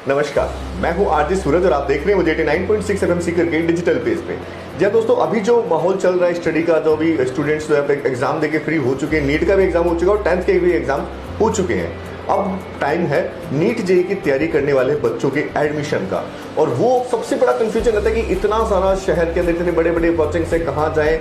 नमस्कार, मैं हूं आरजे सूरज और आप देख रहे हैं मुझे 89.6 एफएम सीकर के डिजिटल पेज पे। जी दोस्तों, अभी जो माहौल चल रहा है स्टडी का, जो अभी स्टूडेंट्स जो है एग्जाम देके फ्री हो चुके हैं, नीट का भी एग्जाम हो चुका है और 10th के भी एग्जाम हो चुके हैं। अब टाइम है नीट जेईई की तैयारी करने वाले बच्चों के एडमिशन का। और वो सबसे बड़ा कंफ्यूजन रहता है कि इतना सारा शहर के अंदर इतने बड़े बड़े कोचिंग से कहाँ जाएं,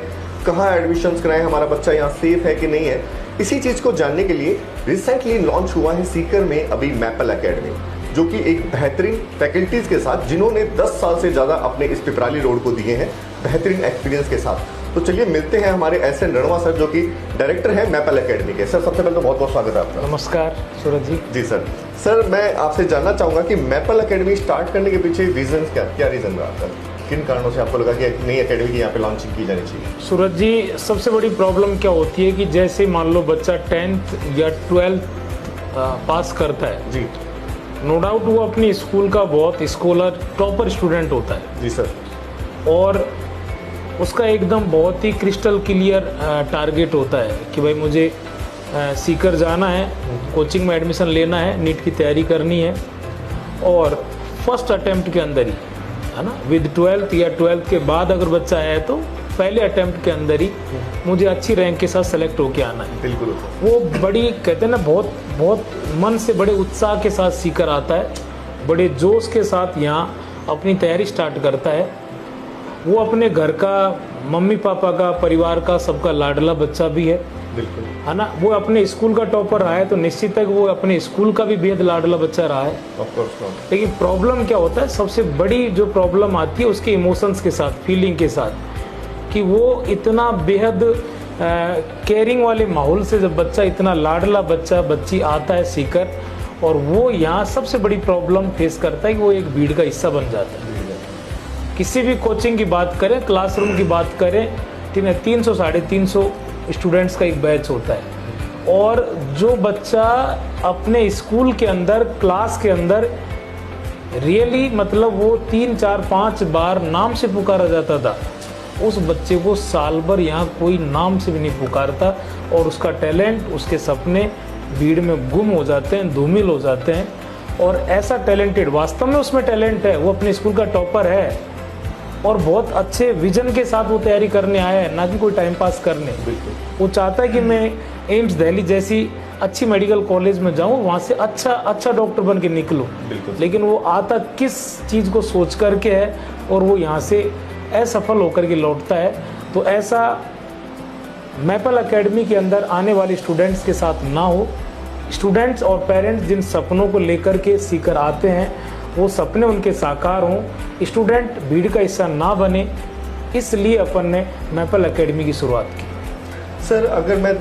कहाँ एडमिशन्स कराएं, हमारा बच्चा यहाँ सेफ है कि नहीं है। इसी चीज़ को जानने के लिए रिसेंटली लॉन्च हुआ है सीकर में अभी मैपल एकेडमी, जो कि एक बेहतरीन फैकल्टीज के साथ, जिन्होंने 10 साल से ज़्यादा अपने इस पिपराली रोड को दिए हैं बेहतरीन एक्सपीरियंस के साथ। तो चलिए मिलते हैं हमारे एसएन रणवा सर, जो कि डायरेक्टर हैं मैपल एकेडमी के। सर, सबसे पहले तो बहुत बहुत स्वागत है आपका। नमस्कार सूरज जी। जी सर, मैं आपसे जानना चाहूँगा कि मैपल एकेडमी स्टार्ट करने के पीछे रीजन क्या रीज़न रहा सर? किन कारणों से आपको लगा कि नई एकेडमी की यहाँ पे लॉन्चिंग की जानी चाहिए? सूरज जी, सबसे बड़ी प्रॉब्लम क्या होती है कि जैसे मान लो बच्चा 10th या 12th पास करता है जी, नो डाउट वो अपनी स्कूल का बहुत स्कॉलर टॉपर स्टूडेंट होता है। जी सर। और उसका एकदम बहुत ही क्रिस्टल क्लियर टारगेट होता है कि भाई मुझे सीकर जाना है, कोचिंग में एडमिशन लेना है, नीट की तैयारी करनी है और फर्स्ट अटेम्प्ट के अंदर ही, है ना, विद 12th या 12th के बाद अगर बच्चा है तो पहले अटेम्प्ट के अंदर ही मुझे अच्छी रैंक के साथ सेलेक्ट होके आना है। बिल्कुल। वो बड़ी कहते हैं ना, बहुत बहुत मन से बड़े उत्साह के साथ सीकर आता है, बड़े जोश के साथ यहाँ अपनी तैयारी स्टार्ट करता है। वो अपने घर का, मम्मी पापा का, परिवार का, सबका लाडला बच्चा भी है। बिल्कुल, है ना। वो अपने स्कूल का टॉपर रहा है तो निश्चित है कि वो अपने स्कूल का भी बेहद लाडला बच्चा रहा है। Of course. लेकिन प्रॉब्लम क्या होता है, सबसे बड़ी जो प्रॉब्लम आती है उसके इमोशंस के साथ, फीलिंग के साथ, कि वो इतना बेहद केयरिंग वाले माहौल से जब बच्चा, इतना लाडला बच्चा बच्ची आता है सीकर, और वो यहाँ सबसे बड़ी प्रॉब्लम फेस करता है कि वो एक भीड़ का हिस्सा बन जाता है। किसी भी कोचिंग की बात करें, क्लासरूम की बात करें, 300 350 स्टूडेंट्स का एक बैच होता है। और जो बच्चा अपने स्कूल के अंदर, क्लास के अंदर रियली मतलब वो 3 4 5 बार नाम से पुकारा जाता था, उस बच्चे को साल भर यहाँ कोई नाम से भी नहीं पुकारता और उसका टैलेंट, उसके सपने भीड़ में गुम हो जाते हैं, धूमिल हो जाते हैं। और ऐसा टैलेंटेड, वास्तव में उसमें टैलेंट है, वो अपने स्कूल का टॉपर है और बहुत अच्छे विजन के साथ वो तैयारी करने आया है, ना कि कोई टाइम पास करने। वो चाहता है कि मैं एम्स दिल्ली जैसी अच्छी मेडिकल कॉलेज में जाऊं, वहाँ से अच्छा डॉक्टर बन के निकलूं। लेकिन वो आता किस चीज़ को सोच करके है और वो यहाँ से असफल होकर के लौटता है। तो ऐसा मैपल एकेडमी के अंदर आने वाले स्टूडेंट्स के साथ ना हो। स्टूडेंट्स और पेरेंट्स जिन सपनों को लेकर के सीकर आते हैं, वो सपने उनके साकार हों, स्टूडेंट भीड़ का हिस्सा ना बने, इसलिए अपन ने मैपल एकेडमी की शुरुआत की। सर, अगर मैं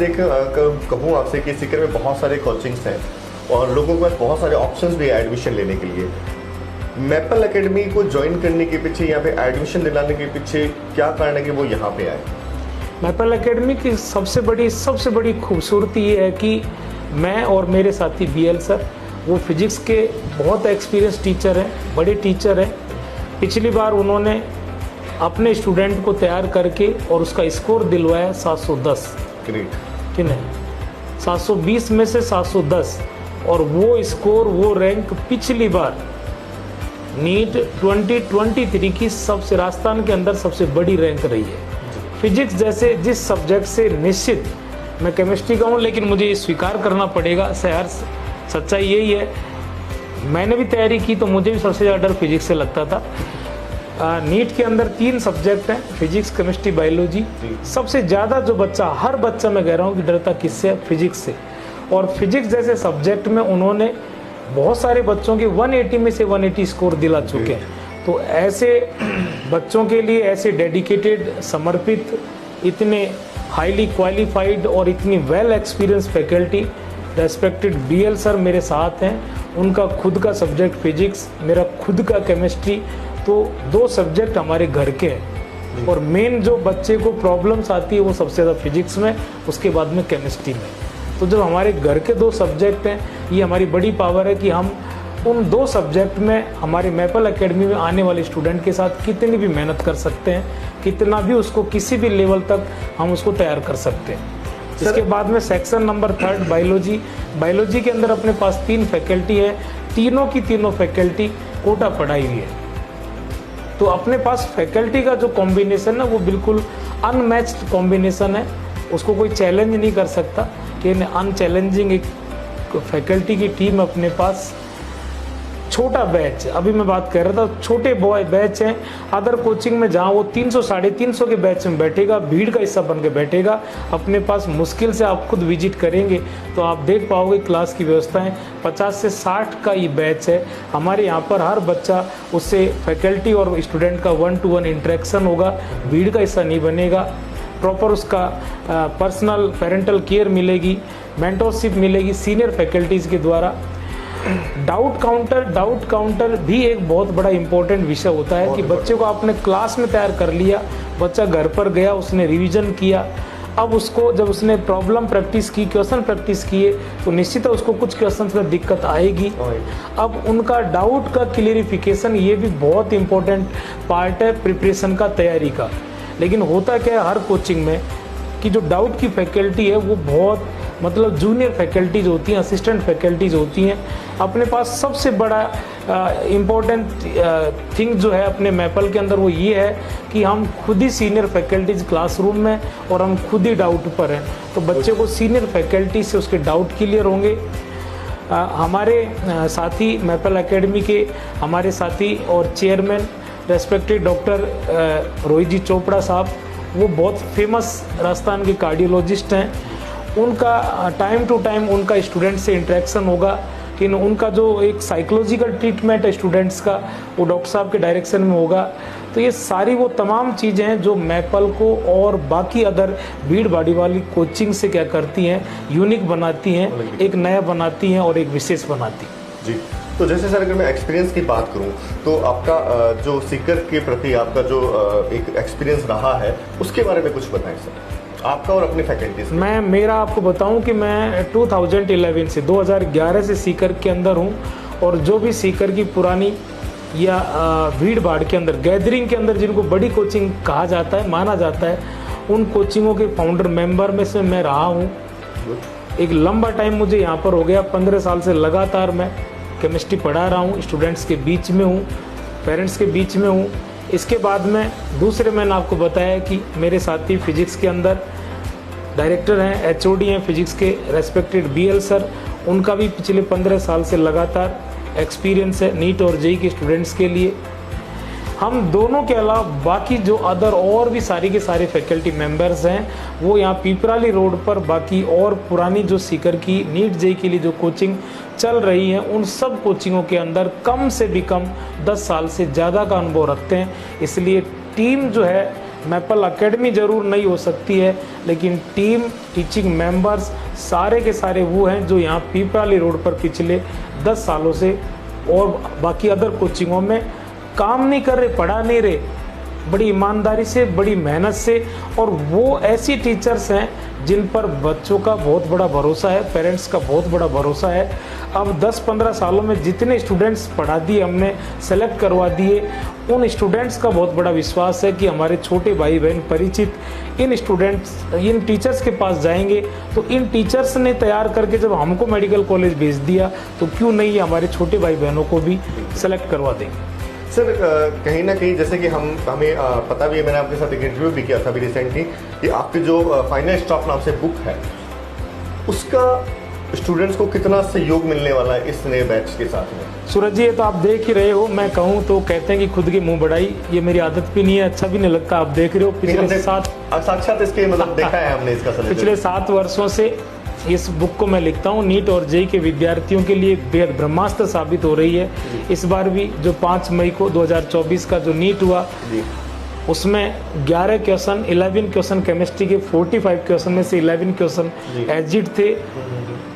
कहूँ आपसे कि सीकर में बहुत सारे कोचिंग्स हैं और लोगों के पास बहुत सारे ऑप्शंस भी है एडमिशन लेने के लिए, मैपल एकेडमी को ज्वाइन करने के पीछे, यहाँ पे एडमिशन दिलाने के पीछे क्या कारण है कि वो यहाँ पे आए? मैपल एकेडमी की सबसे बड़ी खूबसूरती ये है कि मैं और मेरे साथी BL सर, वो फिजिक्स के बहुत एक्सपीरियंस टीचर हैं, बड़े टीचर हैं। पिछली बार उन्होंने अपने स्टूडेंट को तैयार करके और उसका स्कोर दिलवाया 710। ग्रेट। ठीक है, 720 में से 710, और वो स्कोर, वो रैंक पिछली बार नीट 2023 की सबसे, राजस्थान के अंदर सबसे बड़ी रैंक रही है। फिजिक्स जैसे जिस सब्जेक्ट से, निश्चित मैं केमिस्ट्री का हूँ लेकिन मुझे स्वीकार करना पड़ेगा, सहर्ष सच्चाई यही है, मैंने भी तैयारी की तो मुझे भी सबसे ज़्यादा डर फिजिक्स से लगता था। नीट के अंदर 3 सब्जेक्ट हैं, फिजिक्स, केमिस्ट्री, बायोलॉजी। सबसे ज़्यादा जो बच्चा, हर बच्चा मैं कह रहा हूँ कि डरता किससे? फिजिक्स से। और फिजिक्स जैसे सब्जेक्ट में उन्होंने बहुत सारे बच्चों के 180 में से 180 स्कोर दिला चुके हैं। तो ऐसे बच्चों के लिए, ऐसे डेडिकेटेड, समर्पित, इतने हाईली क्वालिफाइड और इतनी well experience faculty, respected BL sir मेरे साथ हैं। उनका खुद का सब्जेक्ट फिजिक्स, मेरा खुद का केमिस्ट्री, तो 2 सब्जेक्ट हमारे घर के हैं। और मेन जो बच्चे को प्रॉब्लम्स आती है वो सबसे ज़्यादा फिजिक्स में, उसके बाद में केमिस्ट्री में। तो जो हमारे घर के 2 सब्जेक्ट हैं, ये हमारी बड़ी पावर है कि हम उन 2 सब्जेक्ट में हमारे मैपल एकेडमी में आने वाले स्टूडेंट के साथ कितनी भी मेहनत कर सकते हैं, कितना भी उसको किसी भी लेवल तक हम उसको तैयार कर सकते हैं। इसके बाद में सेक्शन नंबर 3 बायोलॉजी के अंदर अपने पास 3 फैकल्टी है, तीनों की तीनों फैकल्टी कोटा पढ़ाई हुई है। तो अपने पास फैकल्टी का जो कॉम्बिनेशन है वो बिल्कुल अनमैच्ड कॉम्बिनेशन है, उसको कोई चैलेंज नहीं कर सकता कि अनचैलेंजिंग एक फैकल्टी की टीम अपने पास। छोटा बैच, अभी मैं बात कर रहा था, छोटे बॉय बैच हैं। अदर कोचिंग में जहाँ वो 300 350 के बैच में बैठेगा, भीड़ का हिस्सा बन के बैठेगा, अपने पास मुश्किल से आप खुद विजिट करेंगे तो आप देख पाओगे क्लास की व्यवस्थाएं 50 से 60 का ये बैच है। हमारे यहाँ पर हर बच्चा उससे फैकल्टी और स्टूडेंट का 1-to-1 इंटरेक्शन होगा, भीड़ का हिस्सा नहीं बनेगा, प्रॉपर उसका पर्सनल पेरेंटल केयर मिलेगी, मेंटरशिप मिलेगी सीनियर फैकल्टीज़ के द्वारा। डाउट काउंटर भी एक बहुत बड़ा इंपॉर्टेंट विषय होता है कि बच्चे को आपने क्लास में तैयार कर लिया, बच्चा घर पर गया, उसने रिवीजन किया, अब उसको जब उसने प्रॉब्लम प्रैक्टिस की, क्वेश्चन प्रैक्टिस किए, तो निश्चित है उसको कुछ क्वेश्चन में दिक्कत आएगी। अब उनका डाउट का क्लियरिफिकेशन, ये भी बहुत इंपॉर्टेंट पार्ट है प्रिपरेशन का, तैयारी का। लेकिन होता क्या है हर कोचिंग में कि जो डाउट की फैकल्टी है वो बहुत मतलब जूनियर फैकल्टीज होती हैं, असिस्टेंट फैकल्टीज होती हैं। अपने पास सबसे बड़ा इम्पोर्टेंट थिंग जो है अपने मैपल के अंदर वो ये है कि हम खुद ही सीनियर फैकल्टीज क्लासरूम में और हम खुद ही डाउट पर हैं, तो बच्चे को सीनियर फैकल्टी से उसके डाउट क्लियर होंगे। हमारे साथी मैपल एकेडमी के हमारे साथी और चेयरमैन रेस्पेक्टेड डॉक्टर रोहित जी चोपड़ा साहब, वो बहुत फेमस राजस्थान के कार्डियोलॉजिस्ट हैं। उनका टाइम टू टाइम उनका स्टूडेंट से इंटरेक्शन होगा कि उनका जो एक साइकोलॉजिकल ट्रीटमेंट है स्टूडेंट्स का, वो डॉक्टर साहब के डायरेक्शन में होगा। तो ये सारी वो तमाम चीज़ें हैं जो मैपल को और बाकी अदर भीड़ भाड़ी वाली कोचिंग से क्या करती हैं, यूनिक बनाती हैं, एक नया बनाती हैं और एक विशेष बनाती हैं। जी, तो जैसे सर अगर मैं एक्सपीरियंस की बात करूं तो आपका जो सीकर के प्रति आपका जो एक एक्सपीरियंस रहा है उसके बारे में कुछ बताएं सर, आपका और अपनी फैकल्टी से। मेरा आपको बताऊं कि मैं 2011 से 2011 से सीकर के अंदर हूं, और जो भी सीकर की पुरानी या भीड़ भाड़ के अंदर गैदरिंग के अंदर जिनको बड़ी कोचिंग कहा जाता है, माना जाता है, उन कोचिंगों के फाउंडर मेंबर में से मैं रहा हूँ। एक लंबा टाइम मुझे यहाँ पर हो गया, 15 साल से लगातार मैं केमिस्ट्री पढ़ा रहा हूँ, स्टूडेंट्स के बीच में हूँ, पेरेंट्स के बीच में हूँ। इसके बाद में दूसरे मैंने आपको बताया कि मेरे साथी फिजिक्स के अंदर डायरेक्टर हैं, HOD हैं फिजिक्स के रेस्पेक्टेड BL सर, उनका भी पिछले 15 साल से लगातार एक्सपीरियंस है नीट और JEE के स्टूडेंट्स के लिए। हम दोनों के अलावा बाकी जो अदर और भी सारी के सारे फैकल्टी मेंबर्स हैं वो यहाँ पीपराली रोड पर बाकी और पुरानी जो सीकर की नीट JEE के लिए जो कोचिंग चल रही है उन सब कोचिंगों के अंदर कम से भी कम 10 साल से ज़्यादा का अनुभव रखते हैं। इसलिए टीम जो है मैपल एकेडमी ज़रूर नहीं हो सकती है, लेकिन टीम टीचिंग मेंबर्स सारे के सारे वो हैं जो यहाँ पीपराली रोड पर पिछले 10 सालों से और बाकी अदर कोचिंगों में काम नहीं कर रहे, पढ़ा नहीं रहे, बड़ी ईमानदारी से, बड़ी मेहनत से। और वो ऐसी टीचर्स हैं जिन पर बच्चों का बहुत बड़ा भरोसा है, पेरेंट्स का बहुत बड़ा भरोसा है। अब 10-15 सालों में जितने स्टूडेंट्स पढ़ा दिए, हमने सेलेक्ट करवा दिए, उन स्टूडेंट्स का बहुत बड़ा विश्वास है कि हमारे छोटे भाई बहन परिचित इन स्टूडेंट्स, इन टीचर्स के पास जाएंगे तो इन टीचर्स ने तैयार करके जब हमको मेडिकल कॉलेज भेज दिया तो क्यों नहीं हमारे छोटे भाई बहनों को भी सेलेक्ट करवा देंगे। सर कहीं ना कहीं जैसे कि हमें पता भी है, मैंने आपके साथ एक इंटरव्यू भी किया था अभी रिसेंटली, कि आपकी जो फाइनल स्टॉप नाम से बुक है उसका स्टूडेंट्स को कितना सहयोग मिलने वाला है इस नए बैच के साथ में। सूरज जी, ये तो आप देख ही रहे हो, मैं कहूँ तो कहते हैं कि खुद की मुंह बढ़ाई, ये मेरी आदत भी नहीं है, अच्छा भी नहीं लगता। आप देख रहे हो पिछले साक्षात इसके मतलब देखा है हमने इसका पिछले 7 वर्षों से इस बुक को मैं लिखता हूँ। नीट और JEE के विद्यार्थियों के लिए बेहद ब्रह्मास्त्र साबित हो रही है। इस बार भी जो 5 मई को 2024 का जो नीट हुआ उसमें 11 क्वेश्चन, 11 क्वेश्चन केमिस्ट्री के, 45 क्वेश्चन में से 11 क्वेश्चन एजिड थे।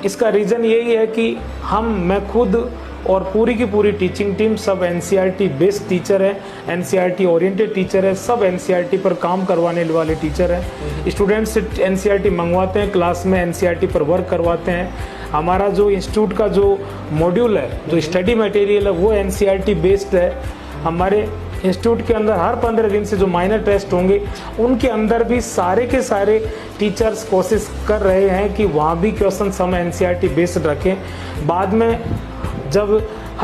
इसका रीज़न यही है कि मैं खुद और पूरी की पूरी टीचिंग टीम सब NCERT बेस्ड टीचर है, NCERT ओरिएंटेड टीचर है, सब NCERT पर काम करवाने वाले टीचर हैं। स्टूडेंट्स से NCERT मंगवाते हैं, क्लास में NCERT पर वर्क करवाते हैं। हमारा जो इंस्टीट्यूट का जो मॉड्यूल है, जो स्टडी मटेरियल है, वो NCERT बेस्ड है। हमारे इंस्टीट्यूट के अंदर हर 15 दिन से जो माइनर टेस्ट होंगे उनके अंदर भी सारे के सारे टीचर्स कोशिश कर रहे हैं कि वहाँ भी क्वेश्चन हम NCERT बेस्ड रखें। बाद में जब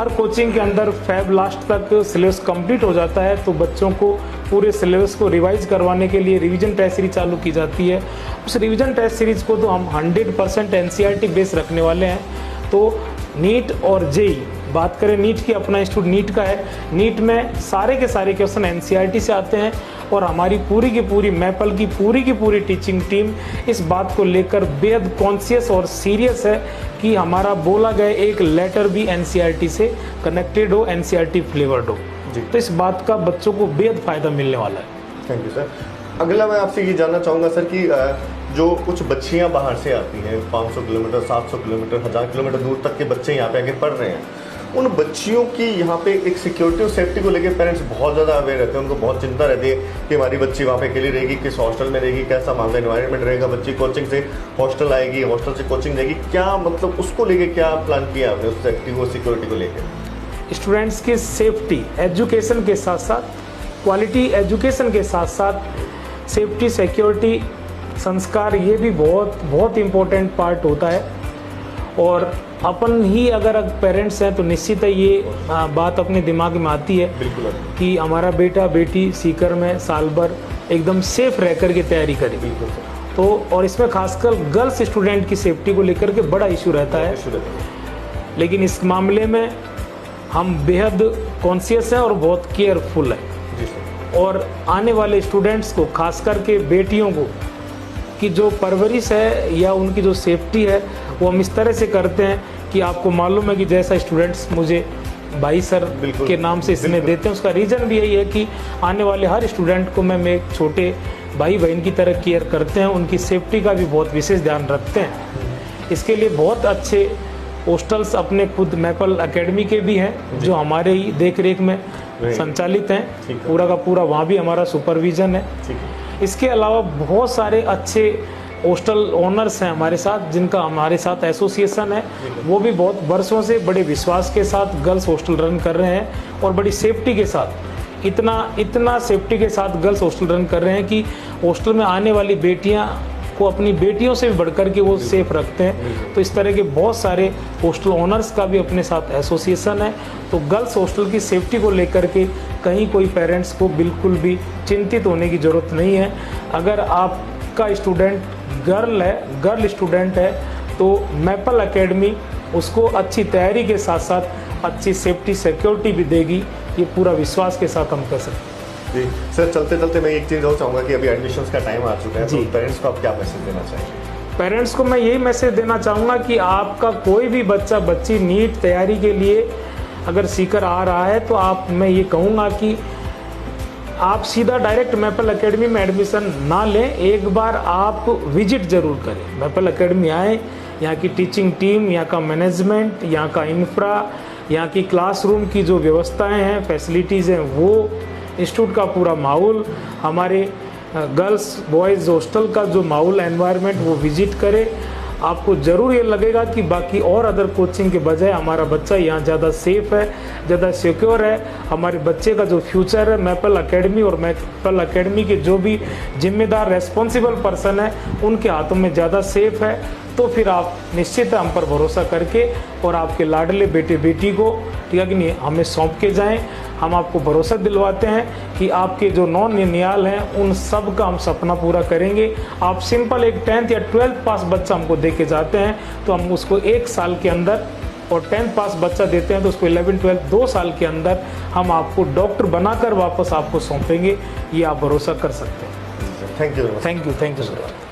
हर कोचिंग के अंदर फैब लास्ट तक सिलेबस कंप्लीट हो जाता है, तो बच्चों को पूरे सिलेबस को रिवाइज करवाने के लिए रिवीजन टेस्ट सीरीज चालू की जाती है। उस रिवीजन टेस्ट सीरीज को तो हम 100% एनसीईआरटी बेस रखने वाले हैं। तो नीट और जेई, बात करें नीट की, अपना इंस्टीट्यूट नीट का है। नीट में सारे के सारे क्वेश्चन एनसीईआरटी से आते हैं और हमारी पूरी की पूरी मैपल की पूरी टीचिंग टीम इस बात को लेकर बेहद कॉन्शियस और सीरियस है कि हमारा बोला गया एक लेटर भी एनसीईआरटी से कनेक्टेड हो, एनसीईआरटी फ्लेवर्ड हो। तो इस बात का बच्चों को बेहद फायदा मिलने वाला है। Thank you sir. अगला मैं आपसे ये जानना चाहूँगा सर कि जो कुछ बच्चियाँ बाहर से आती हैं, 500 किलोमीटर, 700 किलोमीटर, 1000 किलोमीटर दूर तक के बच्चे यहाँ पे आके पढ़ रहे हैं, उन बच्चियों की यहाँ पे एक सिक्योरिटी और सेफ्टी को लेकर पेरेंट्स बहुत ज़्यादा अवेयर रहते हैं। उनको बहुत चिंता रहती है कि हमारी बच्ची वहाँ पे अकेली रहेगी, किस हॉस्टल में रहेगी, कैसा वहाँ का एनवायरनमेंट रहेगा, बच्ची कोचिंग से हॉस्टल आएगी, हॉस्टल से कोचिंग जाएगी, क्या मतलब उसको लेके क्या प्लान किया आपने, उस सेफ्टी को, सिक्योरिटी को लेकर? स्टूडेंट्स की सेफ्टी, एजुकेशन के साथ साथ, क्वालिटी एजुकेशन के साथ साथ सेफ्टी, सिक्योरिटी, संस्कार, ये भी बहुत इम्पोर्टेंट पार्ट होता है। और अपन ही अगर पेरेंट्स हैं तो निश्चित है ये बात अपने दिमाग में आती है कि हमारा बेटा बेटी सीकर में साल भर एकदम सेफ रह कर के तैयारी करे। तो और इसमें खासकर गर्ल्स स्टूडेंट की सेफ्टी को लेकर के बड़ा इशू रहता है, लेकिन इस मामले में हम बेहद कॉन्शियस हैं और बहुत केयरफुल हैं। और आने वाले स्टूडेंट्स को, खास करके बेटियों को, कि जो परवरिश है या उनकी जो सेफ्टी है वो हम इस तरह से करते हैं कि आपको मालूम है कि जैसा स्टूडेंट्स मुझे भाई सर के नाम से इसमें देते हैं, उसका रीज़न भी यही है कि आने वाले हर स्टूडेंट को मैं एक छोटे भाई बहन की तरह केयर करते हैं, उनकी सेफ्टी का भी बहुत विशेष ध्यान रखते हैं। इसके लिए बहुत अच्छे हॉस्टल्स अपने खुद मैपल एकेडमी के भी हैं जो हमारे ही देख रेख में संचालित हैं, पूरा का पूरा वहाँ भी हमारा सुपरविज़न है। इसके अलावा बहुत सारे अच्छे हॉस्टल ओनर्स हैं हमारे साथ, जिनका हमारे साथ एसोसिएशन है, वो भी बहुत वर्षों से बड़े विश्वास के साथ गर्ल्स हॉस्टल रन कर रहे हैं और बड़ी सेफ्टी के साथ, इतना सेफ्टी के साथ गर्ल्स हॉस्टल रन कर रहे हैं कि हॉस्टल में आने वाली बेटियां को अपनी बेटियों से भी बढ़कर के वो सेफ रखते हैं। तो इस तरह के बहुत सारे हॉस्टल ओनर्स का भी अपने साथ एसोसिएशन है। तो गर्ल्स हॉस्टल की सेफ्टी को लेकर के कहीं कोई पेरेंट्स को बिल्कुल भी चिंतित होने की ज़रूरत नहीं है। अगर आपका स्टूडेंट गर्ल स्टूडेंट है तो मैपल एकेडमी उसको अच्छी तैयारी के साथ साथ अच्छी सेफ्टी सिक्योरिटी भी देगी, ये पूरा विश्वास के साथ हम कर सकते हैं। जी सर, चलते चलते मैं एक चीज़ और चाहूँगा कि अभी एडमिशन्स का टाइम आ चुका है, तो पेरेंट्स को आप क्या मैसेज देना चाहिए? पेरेंट्स को मैं यही मैसेज देना चाहूँगा कि आपका कोई भी बच्चा बच्ची नीट तैयारी के लिए अगर सीकर आ रहा है तो मैं ये कहूँगा कि आप सीधा डायरेक्ट मैपल एकेडमी में एडमिशन ना लें, एक बार आप विजिट ज़रूर करें। मैपल एकेडमी आएँ, यहाँ की टीचिंग टीम, यहाँ का मैनेजमेंट, यहाँ का इंफ्रा, यहाँ की क्लासरूम की जो व्यवस्थाएँ हैं, फैसिलिटीज़ हैं, वो इंस्टीट्यूट का पूरा माहौल, हमारे गर्ल्स बॉयज़ हॉस्टल का जो माहौल एनवायरनमेंट, वो विजिट करें। आपको ज़रूर ये लगेगा कि बाकी और अदर कोचिंग के बजाय हमारा बच्चा यहाँ ज़्यादा सेफ है, ज़्यादा सिक्योर है। हमारे बच्चे का जो फ्यूचर है मैपल एकेडमी और मैपल एकेडमी के जो भी जिम्मेदार रेस्पॉन्सिबल पर्सन है उनके हाथों में ज़्यादा सेफ है। तो फिर आप निश्चित हम पर भरोसा करके और आपके लाडले बेटे बेटी को, ठीक है कि नहीं, हमें सौंप के जाएं। हम आपको भरोसा दिलवाते हैं कि आपके जो नियाल हैं उन सब का हम सपना पूरा करेंगे। आप सिंपल एक 10th या 12th पास बच्चा हमको दे के जाते हैं तो हम उसको 1 साल के अंदर, और 10th पास बच्चा देते हैं तो उसको 11th 12th 2 साल के अंदर हम आपको डॉक्टर बनाकर वापस आपको सौंपेंगे। ये आप भरोसा कर सकते हैं। Thank you sir.